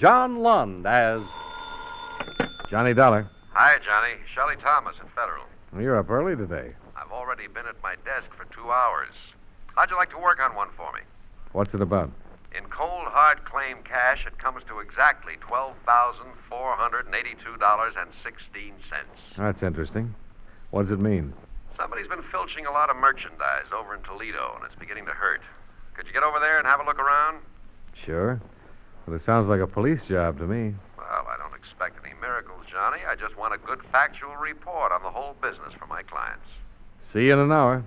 John Lund as Johnny Dollar. Hi, Johnny. Shelley Thomas at Federal. Well, you're up early today. I've already been at my desk for 2 hours. How'd you like to work on one for me? What's it about? In cold, hard claim cash, it comes to exactly $12,482.16. That's interesting. What does it mean? Somebody's been filching a lot of merchandise over in Toledo, and it's beginning to hurt. Could you get over there and have a look around? Sure. Well, it sounds like a police job to me. Well, I don't expect any miracles, Johnny. I just want a good factual report on the whole business for my clients. See you in an hour.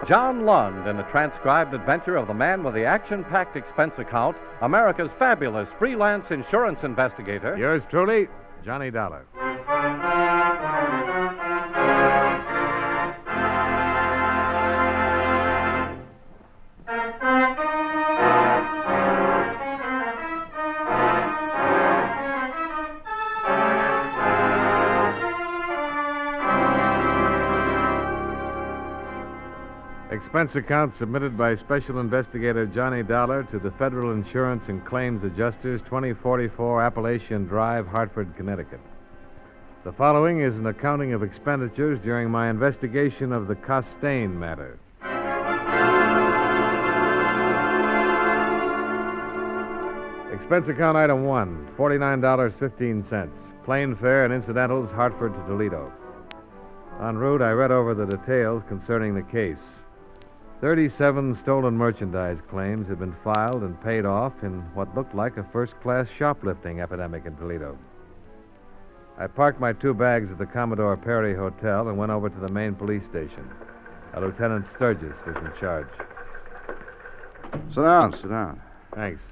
John Lund in the transcribed adventure of the man with the action-packed expense account, America's fabulous freelance insurance investigator. Yours truly, Johnny Dollar. Expense account submitted by Special Investigator Johnny Dollar to the Federal Insurance and Claims Adjusters, 2044 Appalachian Drive, Hartford, Connecticut. The following is an accounting of expenditures during my investigation of the Costain matter. Expense account item 1, $49.15. Plane fare and incidentals, Hartford to Toledo. En route, I read over the details concerning the case. 37 stolen merchandise claims had been filed and paid off in what looked like a first-class shoplifting epidemic in Toledo. I parked my 2 bags at the Commodore Perry Hotel and went over to the main police station. Lieutenant Sturgis was in charge. Sit down. Thanks.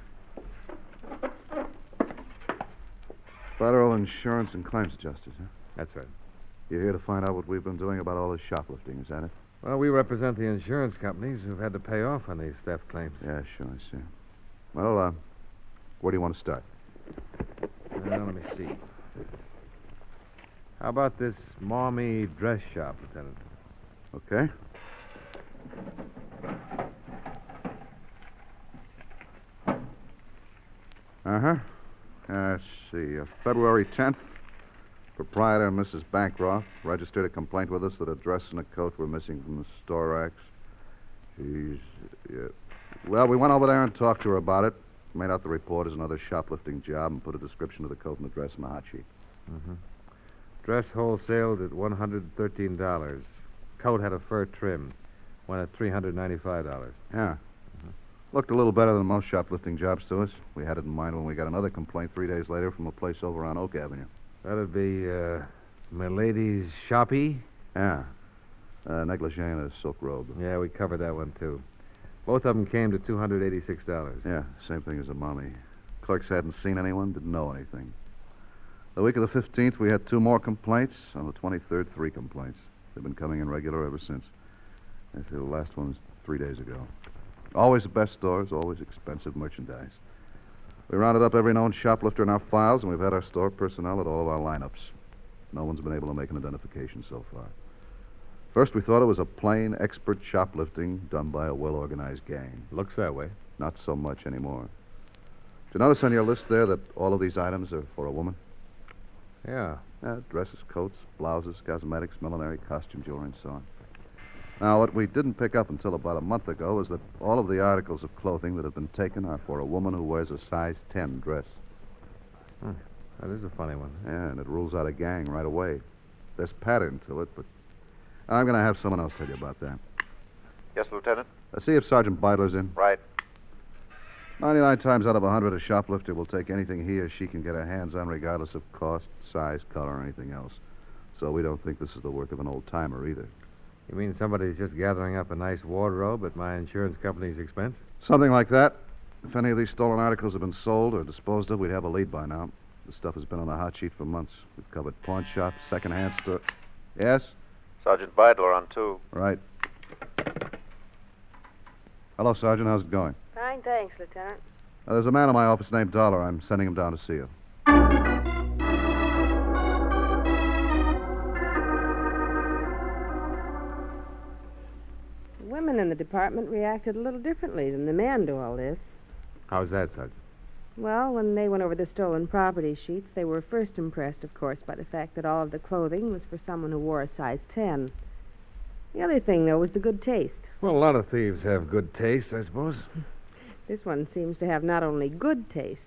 Federal Insurance and Claims Adjusters, huh? That's right. You're here to find out what we've been doing about all this shoplifting, is that it? Well, we represent the insurance companies who've had to pay off on these theft claims. Yeah, sure, I see. Well, where do you want to start? Let me see. How about this Maumee dress shop, Lieutenant? Okay. Let's see. February 10th, proprietor Mrs. Bancroft registered a complaint with us that a dress and a coat were missing from the store racks. Well, we went over there and talked to her about it, made out the report as another shoplifting job, and put a description of the coat and the dress in the hot sheet. Mm-hmm. Dress wholesaled at $113. Coat had a fur trim. Went at $395. Yeah. Looked a little better than most shoplifting jobs to us. We had it in mind when we got another complaint 3 days later from a place over on Oak Avenue. That'd be, Milady's Shoppy? Yeah. Negligee and a silk robe. Yeah, we covered that one, too. Both of them came to $286. Yeah, same thing as the Maumee. Clerks hadn't seen anyone, didn't know anything. The week of the 15th, we had 2 more complaints. On the 23rd, 3 complaints. They've been coming in regular ever since. Actually, the last one was 3 days ago. Always the best stores, always expensive merchandise. We rounded up every known shoplifter in our files, and we've had our store personnel at all of our lineups. No one's been able to make an identification so far. First, we thought it was a plain, expert shoplifting done by a well-organized gang. Looks that way. Not so much anymore. Did you notice on your list there that all of these items are for a woman? Yeah. Dresses, coats, blouses, cosmetics, millinery, costume jewelry, and so on. Now, what we didn't pick up until about a month ago was that all of the articles of clothing that have been taken are for a woman who wears a size 10 dress. That is a funny one. Yeah, and it rules out a gang right away. There's pattern to it, but I'm going to have someone else tell you about that. Yes, Lieutenant? See if Sergeant Beidler's in. Right. 99 times out of 100, a shoplifter will take anything he or she can get her hands on, regardless of cost, size, color, or anything else. So we don't think this is the work of an old-timer either. You mean somebody's just gathering up a nice wardrobe at my insurance company's expense? Something like that. If any of these stolen articles have been sold or disposed of, we'd have a lead by now. The stuff has been on the hot sheet for months. We've covered pawn shops, second-hand store... Yes? Sergeant Beidler on 2. Right. Hello, Sergeant. How's it going? Fine, thanks, Lieutenant. There's a man in my office named Dollar. I'm sending him down to see you. women in the department reacted a little differently than the men to all this. How's that, Sergeant? Well, when they went over the stolen property sheets, they were first impressed, of course, by the fact that all of the clothing was for someone who wore a size 10. The other thing, though, was the good taste. Well, a lot of thieves have good taste, I suppose. This one seems to have not only good taste,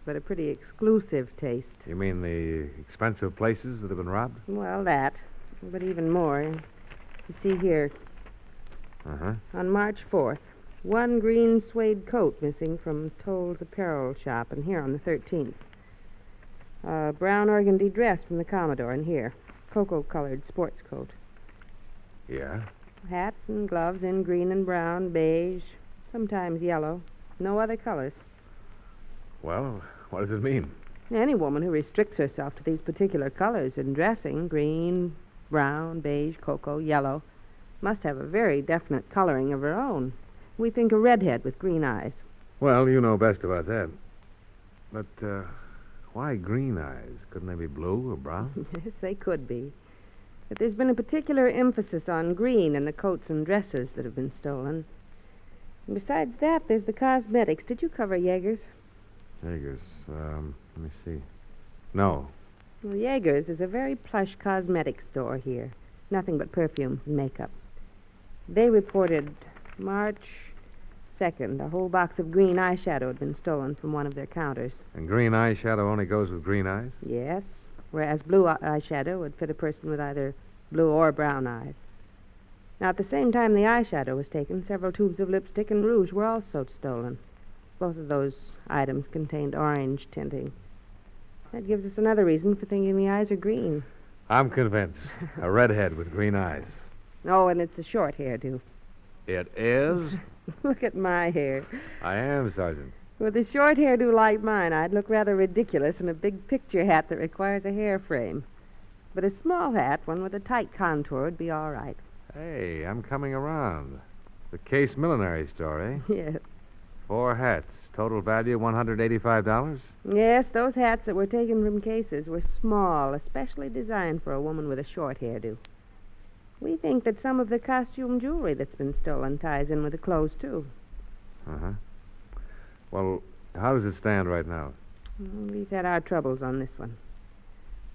but a pretty exclusive taste. You mean the expensive places that have been robbed? Well, that. But even more. You see here, Uh-huh. on March 4th, one green suede coat missing from Toll's apparel shop, and here on the 13th. A brown organdy dress from the Commodore, and here, cocoa-colored sports coat. Yeah? Hats and gloves in green and brown, beige, sometimes yellow. No other colors. Well, what does it mean? Any woman who restricts herself to these particular colors in dressing, green, brown, beige, cocoa, yellow, must have a very definite coloring of her own. We think a redhead with green eyes. Well, you know best about that. But, why green eyes? Couldn't they be blue or brown? Yes, they could be. But there's been a particular emphasis on green in the coats and dresses that have been stolen. And besides that, there's the cosmetics. Did you cover Jaeger's? Jaeger's, let me see. No. Well, Jaeger's is a very plush cosmetic store here. Nothing but perfumes and makeup. They reported March 2nd, a whole box of green eyeshadow had been stolen from one of their counters. And green eyeshadow only goes with green eyes? Yes, whereas blue eyeshadow would fit a person with either blue or brown eyes. Now, at the same time the eyeshadow was taken, several tubes of lipstick and rouge were also stolen. Both of those items contained orange tinting. That gives us another reason for thinking the eyes are green. I'm convinced. A redhead with green eyes. Oh, and it's a short hairdo. It is? Look at my hair. I am, Sergeant. With a short hairdo like mine, I'd look rather ridiculous in a big picture hat that requires a hair frame. But a small hat, one with a tight contour, would be all right. Hey, I'm coming around. The Case Millinery store, eh? Yes. 4 hats. Total value $185? Yes, those hats that were taken from cases were small, especially designed for a woman with a short hairdo. We think that some of the costume jewelry that's been stolen ties in with the clothes, too. Uh-huh. Well, how does it stand right now? Well, we've had our troubles on this one.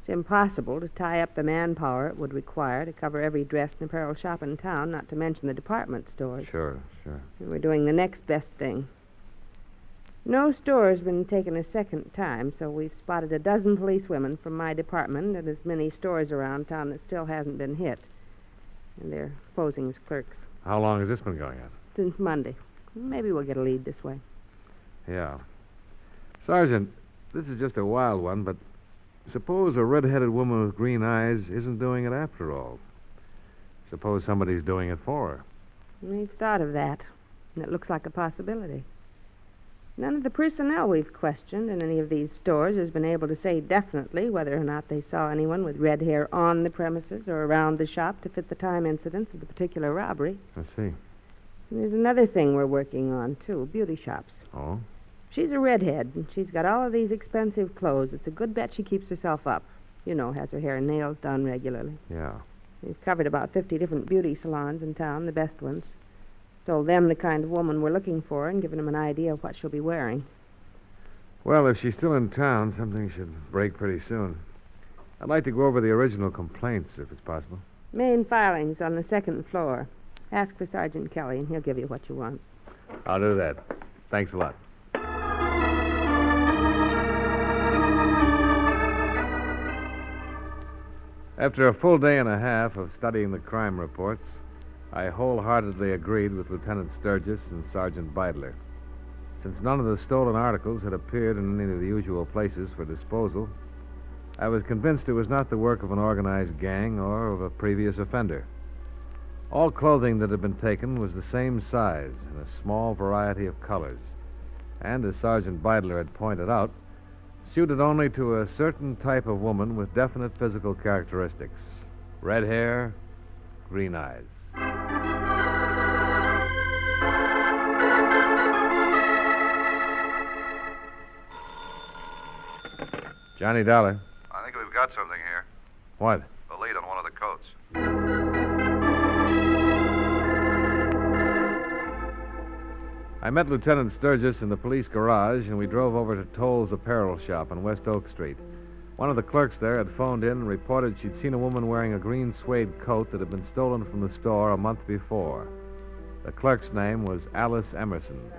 It's impossible to tie up the manpower it would require to cover every dress and apparel shop in town, not to mention the department stores. Sure. And we're doing the next best thing. No store's been taken a second time, so we've spotted a dozen policewomen from my department and as many stores around town that still hasn't been hit. And they're posing as clerks. How long has this been going on? Since Monday. Maybe we'll get a lead this way. Yeah. Sergeant, this is just a wild one, but suppose a red-headed woman with green eyes isn't doing it after all. Suppose somebody's doing it for her. We've thought of that, and it looks like a possibility. None of the personnel we've questioned in any of these stores has been able to say definitely whether or not they saw anyone with red hair on the premises or around the shop to fit the time incidents of the particular robbery. I see. And there's another thing we're working on, too, beauty shops. Oh? She's a redhead, and she's got all of these expensive clothes. It's a good bet she keeps herself up. You know, has her hair and nails done regularly. Yeah. We've covered about 50 different beauty salons in town, the best ones. Told them the kind of woman we're looking for and given them an idea of what she'll be wearing. Well, if she's still in town, something should break pretty soon. I'd like to go over the original complaints, if it's possible. Main filings on the 2nd floor. Ask for Sergeant Kelly, and he'll give you what you want. I'll do that. Thanks a lot. After a full day and a half of studying the crime reports, I wholeheartedly agreed with Lieutenant Sturgis and Sergeant Beidler. Since none of the stolen articles had appeared in any of the usual places for disposal, I was convinced it was not the work of an organized gang or of a previous offender. All clothing that had been taken was the same size and a small variety of colors, and, as Sergeant Beidler had pointed out, suited only to a certain type of woman with definite physical characteristics: red hair, green eyes. Johnny Dollar. I think we've got something here. What? A lead on one of the coats. I met Lieutenant Sturgis in the police garage, and we drove over to Toll's apparel shop on West Oak Street. One of the clerks there had phoned in and reported she'd seen a woman wearing a green suede coat that had been stolen from the store a month before. The clerk's name was Alice Emerson.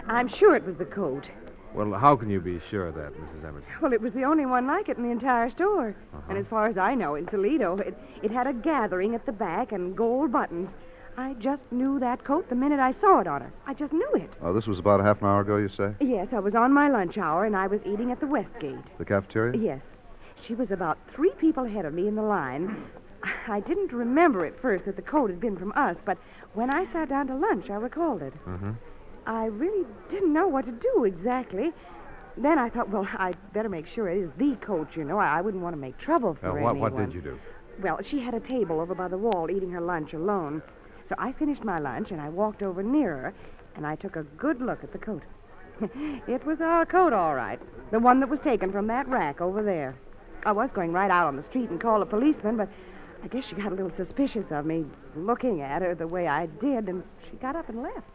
I'm sure it was the coat. Well, how can you be sure of that, Mrs. Emerson? Well, it was the only one like it in the entire store. And as far as I know, in Toledo, it had a gathering at the back and gold buttons. I just knew that coat the minute I saw it on her. I just knew it. Oh, this was about a half an hour ago, you say? Yes, I was on my lunch hour, and I was eating at the Westgate. The cafeteria? Yes. She was about 3 people ahead of me in the line. I didn't remember at first that the coat had been from us, but when I sat down to lunch, I recalled it. Mm-hmm. I really didn't know what to do exactly. Then I thought, well, I'd better make sure it is the coat, you know. I wouldn't want to make trouble for anyone. What did you do? Well, she had a table over by the wall eating her lunch alone. So I finished my lunch, and I walked over near her, and I took a good look at the coat. It was our coat, all right. The one that was taken from that rack over there. I was going right out on the street and call a policeman, but I guess she got a little suspicious of me looking at her the way I did, and she got up and left.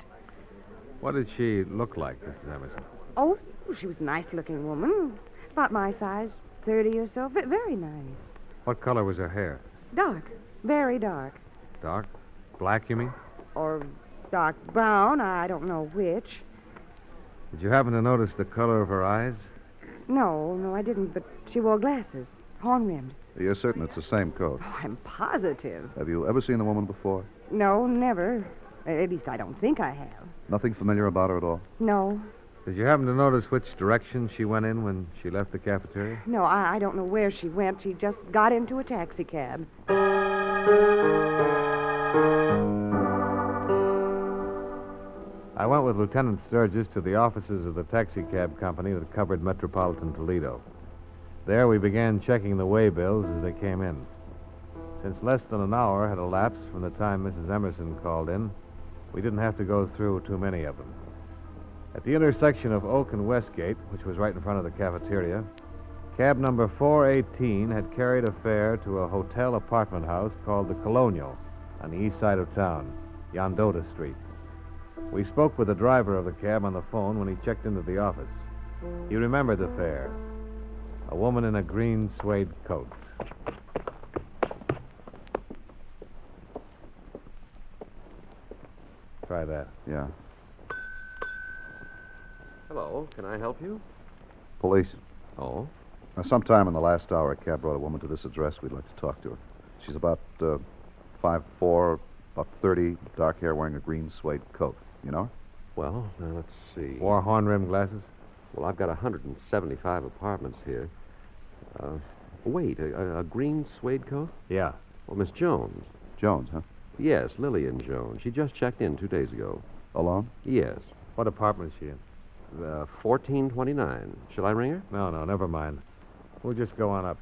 What did she look like, Mrs. Emerson? Oh, she was a nice-looking woman. About my size, 30 or so. Very nice. What color was her hair? Dark. Very dark. Dark? Black, you mean? Or dark brown. I don't know which. Did you happen to notice the color of her eyes? No, I didn't, but she wore glasses. Horn-rimmed. You're certain it's the same coat? Oh, I'm positive. Have you ever seen the woman before? No, never. At least I don't think I have. Nothing familiar about her at all? No. Did you happen to notice which direction she went in when she left the cafeteria? No, I don't know where she went. She just got into a taxi cab. I went with Lieutenant Sturgis to the offices of the taxi cab company that covered metropolitan Toledo. There we began checking the waybills as they came in. Since less than an hour had elapsed from the time Mrs. Emerson called in, we didn't have to go through too many of them. At the intersection of Oak and Westgate, which was right in front of the cafeteria, cab number 418 had carried a fare to a hotel apartment house called the Colonial on the east side of town, Yondota Street. We spoke with the driver of the cab on the phone when he checked into the office. He remembered the fare. A woman in a green suede coat. Try that. Yeah. Hello, can I help you? Police. Oh? Sometime in the last hour, a cab brought a woman to this address. We'd like to talk to her. She's about 5'4", about 30, dark hair, wearing a green suede coat. You know her? Well, now let's see. Wore horn-rimmed glasses? Well, I've got 175 apartments here. Wait, a green suede coat? Yeah. Well, Miss Jones. Jones, huh? Yes, Lillian Jones. She just checked in 2 days ago. Alone? Yes. What apartment is she in? 1429. Shall I ring her? No, never mind. We'll just go on up.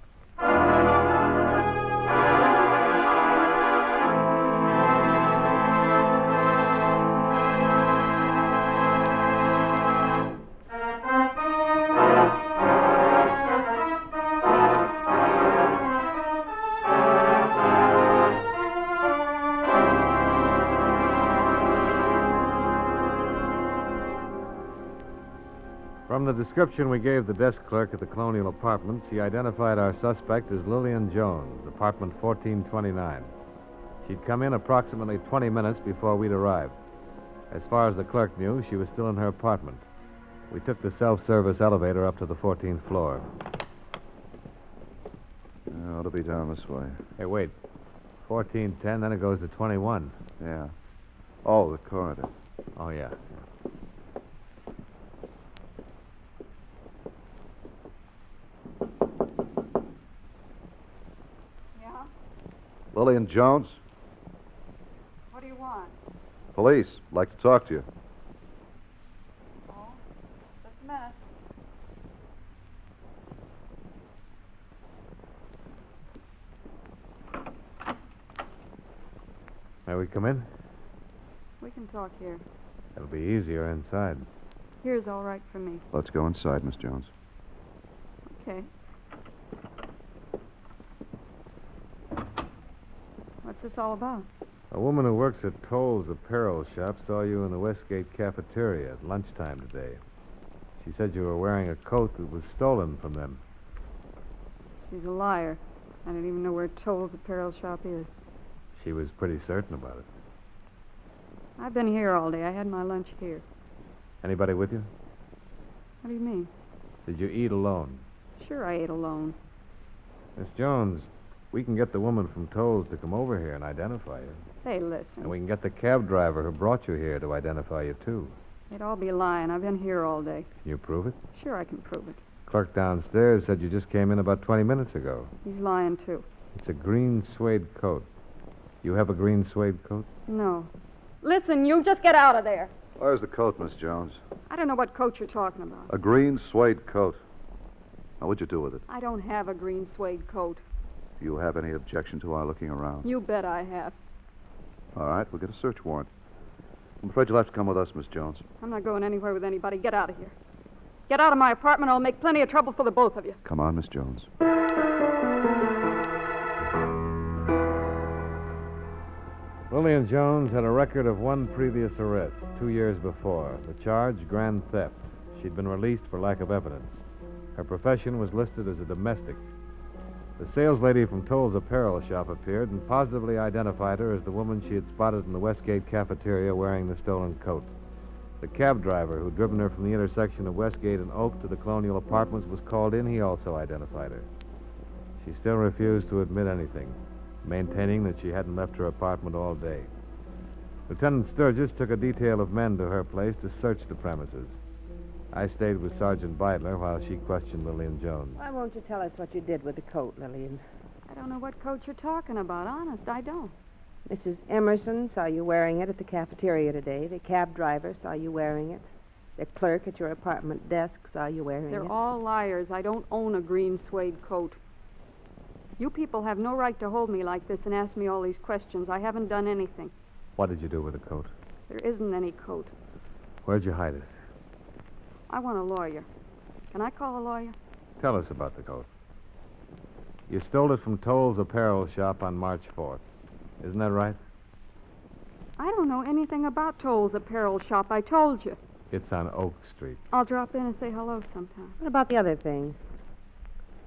From the description we gave the desk clerk at the Colonial Apartments, he identified our suspect as Lillian Jones, apartment 1429. She'd come in approximately 20 minutes before we'd arrived. As far as the clerk knew, she was still in her apartment. We took the self-service elevator up to the 14th floor. Ought to be down this way. Hey, wait. 1410, then it goes to 21. Yeah. Oh, the corridor. Oh, yeah. Lillian Jones? What do you want? Police. Like to talk to you. Oh, just a minute. May we come in? We can talk here. It'll be easier inside. Here's all right for me. Let's go inside, Miss Jones. Okay. What's this all about? A woman who works at Toll's apparel shop saw you in the Westgate cafeteria at lunchtime today. She said you were wearing a coat that was stolen from them. She's a liar. I don't even know where Toll's apparel shop is. She was pretty certain about it. I've been here all day. I had my lunch here. Anybody with you? What do you mean? Did you eat alone? Sure, I ate alone. Miss Jones, we can get the woman from Toll's to come over here and identify you. Say, listen. And we can get the cab driver who brought you here to identify you, too. They'd all be lying. I've been here all day. Can you prove it? Sure, I can prove it. Clerk downstairs said you just came in about 20 minutes ago. He's lying, too. It's a green suede coat. You have a green suede coat? No. Listen, you just get out of there. Where's the coat, Miss Jones? I don't know what coat you're talking about. A green suede coat. Now, what'd you do with it? I don't have a green suede coat. Do you have any objection to our looking around? You bet I have. All right, we'll get a search warrant. I'm afraid you'll have to come with us, Miss Jones. I'm not going anywhere with anybody. Get out of here. Get out of my apartment. I'll make plenty of trouble for the both of you. Come on, Miss Jones. Lillian Jones had a record of one previous arrest 2 years before. The charge, grand theft. She'd been released for lack of evidence. Her profession was listed as a domestic. The saleslady from Toll's apparel shop appeared and positively identified her as the woman she had spotted in the Westgate cafeteria wearing the stolen coat. The cab driver who'd driven her from the intersection of Westgate and Oak to the Colonial Apartments was called in. He also identified her. She still refused to admit anything, maintaining that she hadn't left her apartment all day. Lieutenant Sturgis took a detail of men to her place to search the premises. I stayed with Sergeant Beidler while she questioned Lillian Jones. Why won't you tell us what you did with the coat, Lillian? I don't know what coat you're talking about. Honest, I don't. Mrs. Emerson saw you wearing it at the cafeteria today. The cab driver saw you wearing it. The clerk at your apartment desk saw you wearing it. They're all liars. I don't own a green suede coat. You people have no right to hold me like this and ask me all these questions. I haven't done anything. What did you do with the coat? There isn't any coat. Where'd you hide it? I want a lawyer. Can I call a lawyer? Tell us about the coat. You stole it from Toll's apparel shop on March 4th. Isn't that right? I don't know anything about Toll's apparel shop. I told you. It's on Oak Street. I'll drop in and say hello sometime. What about the other thing?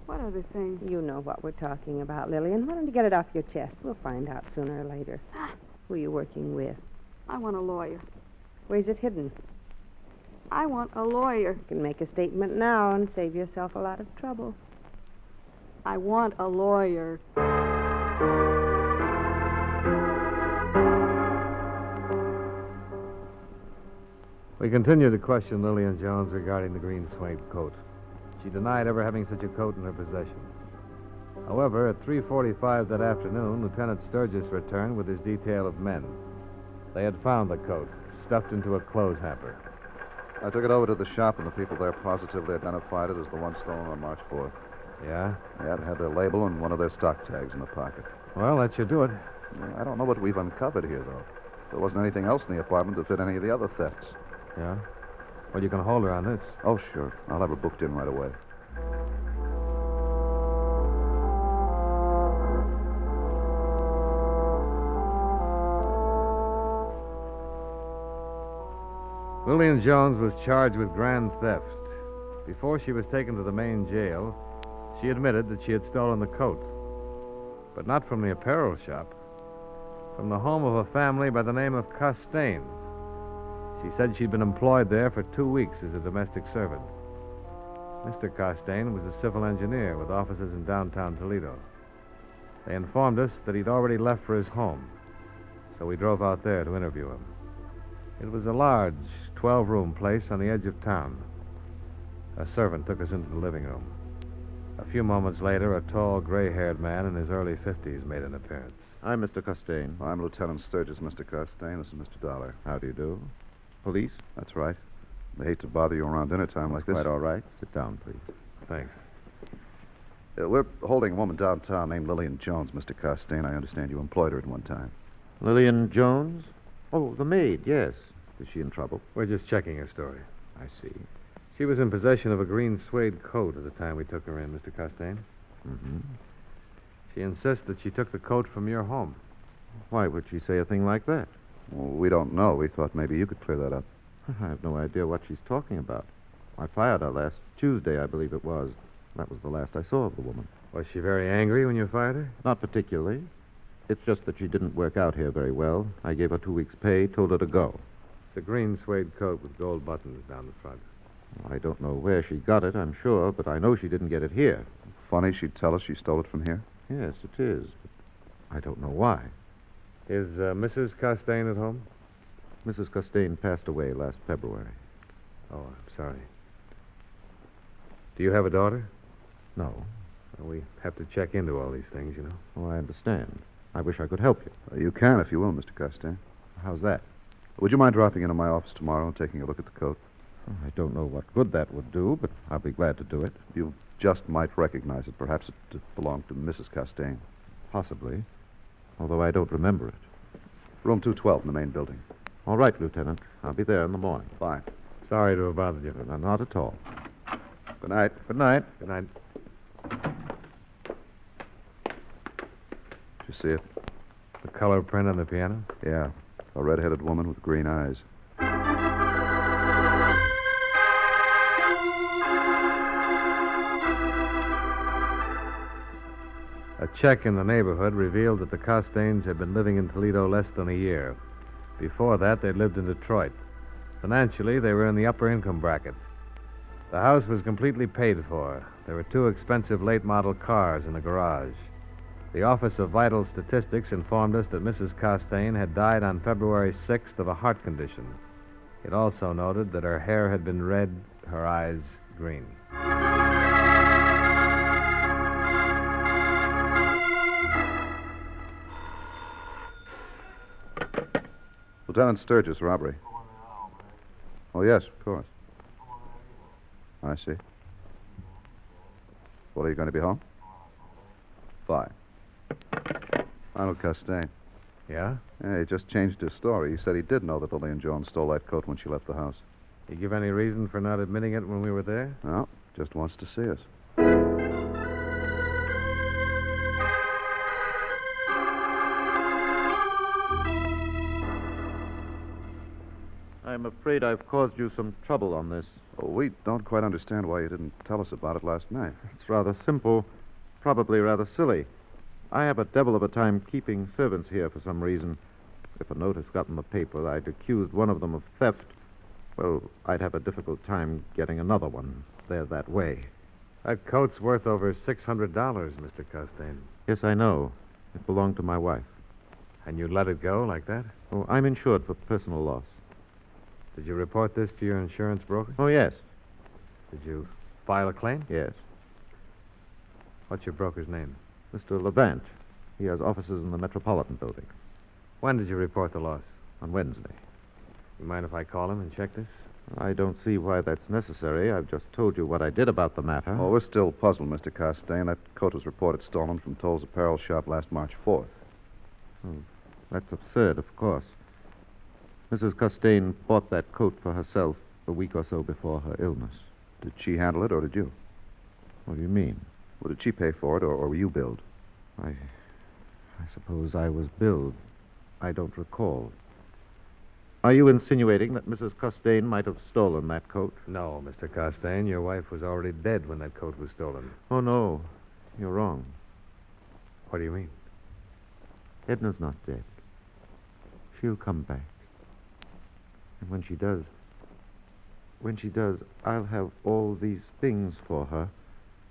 What other thing? You know what we're talking about, Lillian. Why don't you get it off your chest? We'll find out sooner or later. Who you working with? I want a lawyer. Where's it hidden? I want a lawyer. You can make a statement now and save yourself a lot of trouble. I want a lawyer. We continued to question Lillian Jones regarding the green suede coat. She denied ever having such a coat in her possession. However, at 3:45 that afternoon, Lieutenant Sturgis returned with his detail of men. They had found the coat, stuffed into a clothes hamper. I took it over to the shop, and the people there positively identified it as the one stolen on March 4th. Yeah? Yeah, it had their label and one of their stock tags in the pocket. Well, that should do it. I don't know what we've uncovered here, though. There wasn't anything else in the apartment that fit any of the other thefts. Yeah? Well, you can hold her on this. Oh, sure. I'll have her booked in right away. Lillian Jones was charged with grand theft. Before she was taken to the main jail, she admitted that she had stolen the coat. But not from the apparel shop. From the home of a family by the name of Costain. She said she'd been employed there for 2 weeks as a domestic servant. Mr. Costain was a civil engineer with offices in downtown Toledo. They informed us that he'd already left for his home, so we drove out there to interview him. It was a large 12-room place on the edge of town. A servant took us into the living room. A few moments later, a tall, gray-haired man in his early 50s made an appearance. I'm Mr. Costain. I'm Lieutenant Sturgis, Mr. Costain. This is Mr. Dollar. How do you do? Police? That's right. I hate to bother you around dinner time like this. Quite all right. Sit down, please. Thanks. We're holding a woman downtown named Lillian Jones, Mr. Costain. I understand you employed her at one time. Lillian Jones? Oh, the maid, yes. Is she in trouble? We're just checking her story. I see. She was in possession of a green suede coat at the time we took her in, Mr. Costain. Mm-hmm. She insists that she took the coat from your home. Why would she say a thing like that? Well, we don't know. We thought maybe you could clear that up. I have no idea what she's talking about. I fired her last Tuesday, I believe it was. That was the last I saw of the woman. Was she very angry when you fired her? Not particularly. It's just that she didn't work out here very well. I gave her 2 weeks' pay, told her to go. It's a green suede coat with gold buttons down the front. I don't know where she got it, I'm sure, but I know she didn't get it here. Funny she'd tell us she stole it from here. Yes, it is. But I don't know why. Is Mrs. Costain at home? Mrs. Costain passed away last February. Oh, I'm sorry. Do you have a daughter? No. Well, we have to check into all these things, you know. Oh, I understand. I wish I could help you. You can if you will, Mr. Costain. How's that? Would you mind dropping into my office tomorrow and taking a look at the coat? Oh, I don't know what good that would do, but I'll be glad to do it. You just might recognize it. Perhaps it belonged to Mrs. Costain. Possibly. Although I don't remember it. Room 212 in the main building. All right, Lieutenant. I'll be there in the morning. Fine. Sorry to have bothered you. No, not at all. Good night. Good night. Good night. Did you see it? The color print on the piano? Yeah. A red-headed woman with green eyes. A check in the neighborhood revealed that the Costains had been living in Toledo less than a year. Before that, they'd lived in Detroit. Financially, they were in the upper income bracket. The house was completely paid for. There were 2 expensive late-model cars in the garage. The Office of Vital Statistics informed us that Mrs. Costain had died on February 6th of a heart condition. It also noted that her hair had been red, her eyes green. Lieutenant Sturgis, robbery. Oh, yes, of course. I see. Well, are you going to be home? Fine. Arnold Costain. Yeah? Yeah, he just changed his story. He said he did know that Lillian Jones stole that coat when she left the house. You give any reason for not admitting it when we were there? No, just wants to see us. I'm afraid I've caused you some trouble on this. Oh, we don't quite understand why you didn't tell us about it last night. It's rather simple, probably rather silly. I have a devil of a time keeping servants here for some reason. If a notice got in the paper I'd accused one of them of theft, well, I'd have a difficult time getting another one. They're that way. That coat's worth over $600, Mr. Costain. Yes, I know. It belonged to my wife. And you let it go like that? Oh, I'm insured for personal loss. Did you report this to your insurance broker? Oh, yes. Did you file a claim? Yes. What's your broker's name? Mr. Levant. He has offices in the Metropolitan Building. When did you report the loss? On Wednesday. You mind if I call him and check this? I don't see why that's necessary. I've just told you what I did about the matter. Oh, we're still puzzled, Mr. Costain. That coat was reported stolen from Toll's apparel shop last March 4th. Oh, that's absurd, of course. Mrs. Costain bought that coat for herself a week or so before her illness. Did she handle it, or did you? What do you mean? Well, did she pay for it, or were you billed? I suppose I was billed. I don't recall. Are you insinuating that Mrs. Costain might have stolen that coat? No, Mr. Costain. Your wife was already dead when that coat was stolen. Oh, no. You're wrong. What do you mean? Edna's not dead. She'll come back. And when she does, I'll have all these things for her.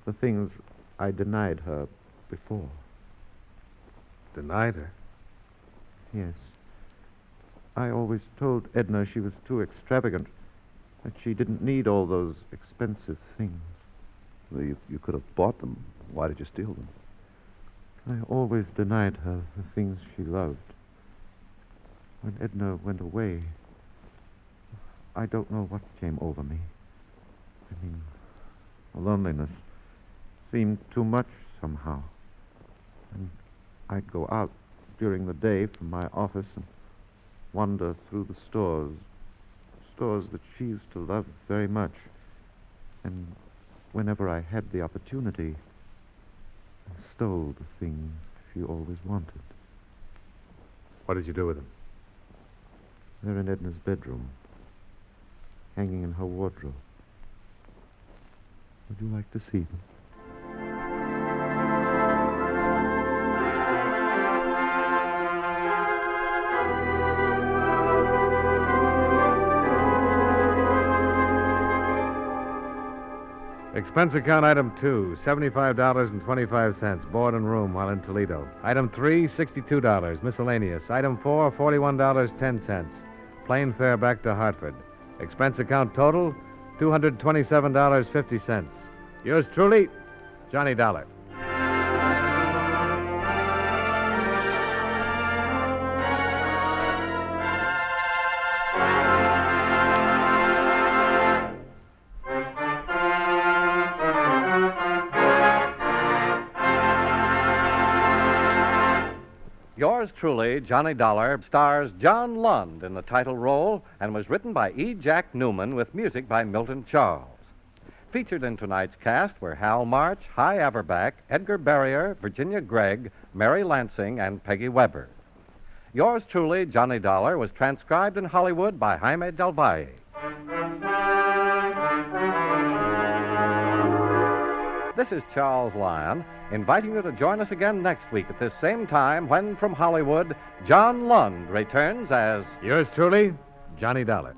The things I denied her before. Denied her? Yes. I always told Edna she was too extravagant, that she didn't need all those expensive things. Well, you could have bought them. Why did you steal them? I always denied her the things she loved. When Edna went away, I don't know what came over me. I mean, the loneliness seemed too much somehow. And I'd go out during the day from my office and wander through the stores that she used to love very much. And whenever I had the opportunity, I stole the things she always wanted. What did you do with them? They're in Edna's bedroom, hanging in her wardrobe. Would you like to see them? Expense account item 2, $75.25, board and room while in Toledo. Item 3, $62, miscellaneous. Item 4, $41.10, plane fare back to Hartford. Expense account total, $227.50. Yours truly, Johnny Dollar. Yours truly, Johnny Dollar, stars John Lund in the title role and was written by E. Jack Newman with music by Milton Charles. Featured in tonight's cast were Hal March, Hy Averback, Edgar Barrier, Virginia Gregg, Mary Lansing, and Peggy Weber. Yours truly, Johnny Dollar, was transcribed in Hollywood by Jaime Del Valle. This is Charles Lyon, inviting you to join us again next week at this same time when, from Hollywood, John Lund returns as... Yours truly, Johnny Dollar.